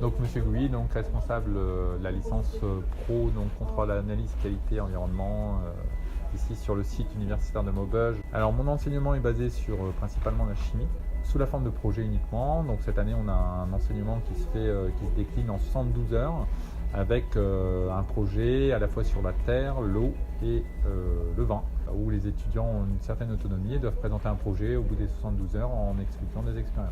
Donc Monsieur Gouy, donc responsable de la licence pro, donc contrôle analyse qualité environnement, ici sur le site universitaire de Maubeuge. Alors mon enseignement est basé sur principalement la chimie, sous la forme de projet uniquement. Donc cette année on a un enseignement qui se décline en 72 heures avec un projet à la fois sur la terre, l'eau et le vin, où les étudiants ont une certaine autonomie et doivent présenter un projet au bout des 72 heures en expliquant des expériences.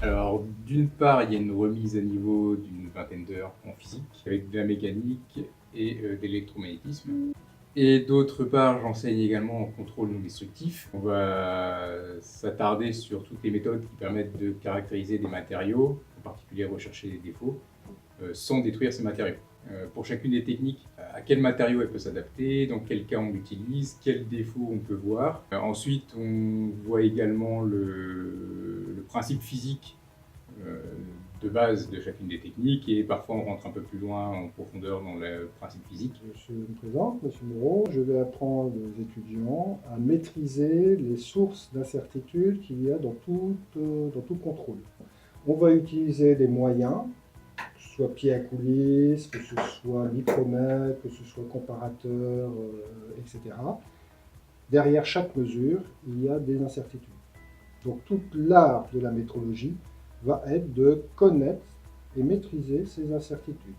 Alors, d'une part, il y a une remise à niveau d'une vingtaine d'heures en physique, avec de la mécanique et de l'électromagnétisme. Et d'autre part, j'enseigne également en contrôle non destructif. On va s'attarder sur toutes les méthodes qui permettent de caractériser des matériaux, en particulier rechercher des défauts, sans détruire ces matériaux. Pour chacune des techniques, à quel matériau elle peut s'adapter, dans quel cas on l'utilise, quels défauts on peut voir. Ensuite, on voit également le principe physique de base de chacune des techniques et parfois on rentre un peu plus loin en profondeur dans le principe physique. Je me présente, M. Moreau. Je vais apprendre aux étudiants à maîtriser les sources d'incertitude qu'il y a dans tout contrôle. On va utiliser des moyens, que ce soit pied à coulisses, que ce soit micromètre, que ce soit comparateur, etc. Derrière chaque mesure, il y a des incertitudes. Donc tout l'art de la métrologie va être de connaître et maîtriser ces incertitudes.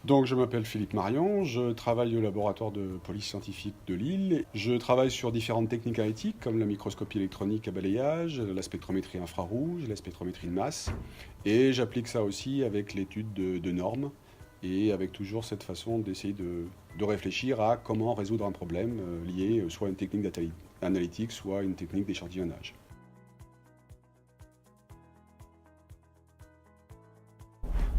Donc je m'appelle Philippe Marion, je travaille au laboratoire de police scientifique de Lille. Je travaille sur différentes techniques analytiques comme la microscopie électronique à balayage, la spectrométrie infrarouge, la spectrométrie de masse. Et j'applique ça aussi avec l'étude de normes et avec toujours cette façon d'essayer de réfléchir à comment résoudre un problème lié soit à une technique analytique, soit à une technique d'échantillonnage.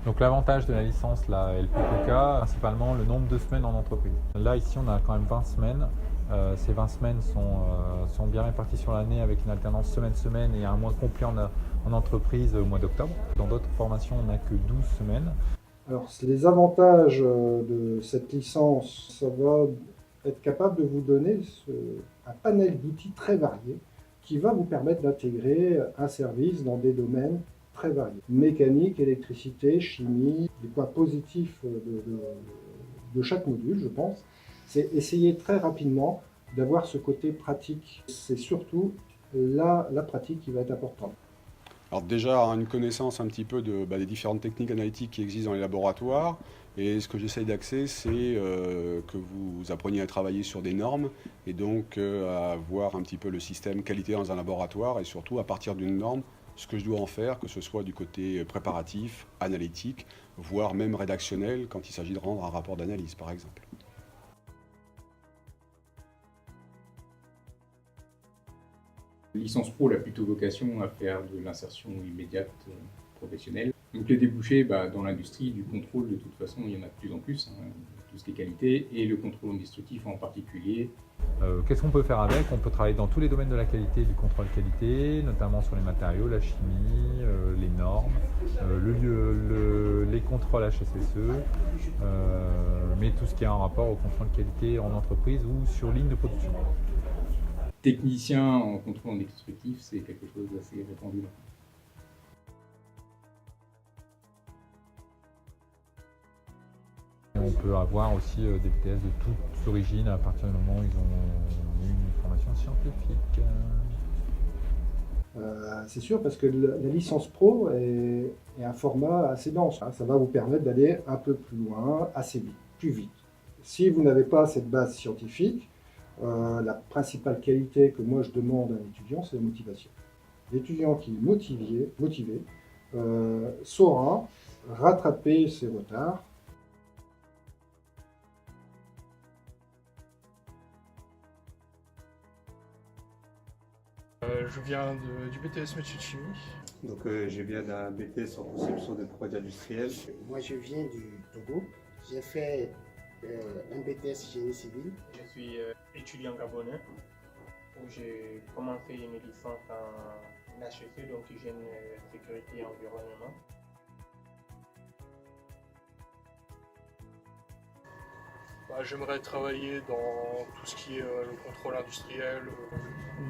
Donc l'avantage de la licence, la LPPK, principalement le nombre de semaines en entreprise. Là, ici, on a quand même 20 semaines. Ces 20 semaines sont bien réparties sur l'année avec une alternance semaine-semaine et un mois complet en entreprise au mois d'octobre. Dans d'autres formations, on n'a que 12 semaines. Alors, les avantages de cette licence, ça va être capable de vous donner un panel d'outils très variés qui va vous permettre d'intégrer un service dans des domaines très variés. Mécanique, électricité, chimie. Les points positifs de chaque module, je pense, c'est essayer très rapidement d'avoir ce côté pratique. C'est surtout la pratique qui va être importante. Alors déjà, une connaissance un petit peu des différentes techniques analytiques qui existent dans les laboratoires. Et ce que j'essaye d'axer, c'est que vous appreniez à travailler sur des normes et donc à voir un petit peu le système qualité dans un laboratoire et surtout à partir d'une norme, ce que je dois en faire, que ce soit du côté préparatif, analytique, voire même rédactionnel quand il s'agit de rendre un rapport d'analyse, par exemple. Licence pro a plutôt vocation à faire de l'insertion immédiate professionnelle. Donc les débouchés, dans l'industrie du contrôle, de toute façon, il y en a de plus en plus, tout ce qui est qualité, et le contrôle non destructif en particulier. Qu'est-ce qu'on peut faire avec? On peut travailler dans tous les domaines de la qualité et du contrôle qualité, notamment sur les matériaux, la chimie, les normes, les contrôles HSSE, mais tout ce qui a un rapport au contrôle qualité en entreprise ou sur ligne de production. Technicien en contrôle non destructif, c'est quelque chose d'assez répandu. On peut avoir aussi des BTS de toute origine à partir du moment où ils ont eu une formation scientifique. C'est sûr, parce que la licence pro est un format assez dense. Ça va vous permettre d'aller un peu plus loin, assez vite, plus vite. Si vous n'avez pas cette base scientifique, la principale qualité que moi je demande à un étudiant, c'est la motivation. L'étudiant qui est motivé saura rattraper ses retards. Je viens du BTS métier de chimie. Donc je viens d'un BTS en conception de produits industriels. Moi je viens du Togo. J'ai fait un BTS génie civil. Je suis étudiant gabonais où j'ai commencé une licence en HEC, donc hygiène, sécurité et environnement. J'aimerais travailler dans tout ce qui est le contrôle industriel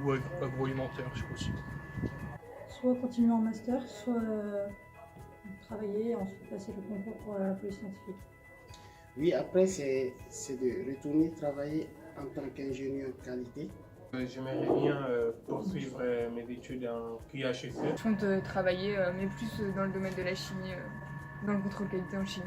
ou agroalimentaire si possible. Soit continuer en master, soit travailler et ensuite passer le concours pour la police scientifique. Oui, après, c'est de retourner travailler en tant qu'ingénieur qualité. J'aimerais bien poursuivre mes études en QHSE. Je compte travailler, mais plus dans le domaine de la chimie, dans le contrôle qualité en chimie.